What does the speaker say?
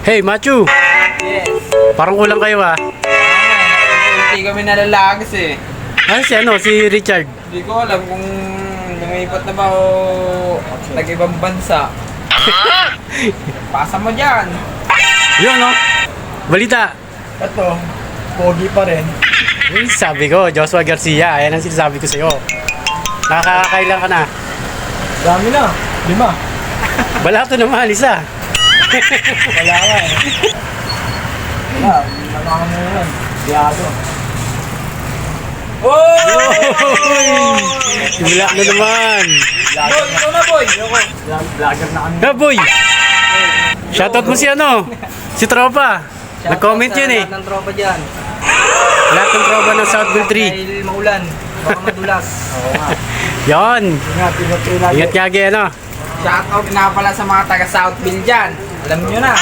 Hey, Machu! Yes. Parang kulang kayo ah. Hindi kami nalalagas eh. Ano si ano? Si Richard. Hindi ko alam kung lumipat na ba o nag-ibang bansa. Pasa mo dyan. Yun no? Balita. Ito, pogi pa rin. Yung sabi ko, Joshua Garcia. Ayan ang sinasabi ko sa'yo. Nakakakailan ka na. Dami na, 5. Balato naman, isa. Wala nga eh. Wala, malaka mo yan. Diado. Oh! Wala na naman. Boy, ikaw na boy. Vlogger na kami. Ha, boy! Shoutout mo si ano? Si Tropa. Nag-comment yun eh. Lahat ng tropa dyan. Lahat ng tropa ng Southville 3. Dahil maulan. Baka madulas. Oo nga. Yon. Ingat, ingat kayo lagi. Ingat nga, ano? Shoutout nga pala sa mga taga Southville dyan. Alam nyo na.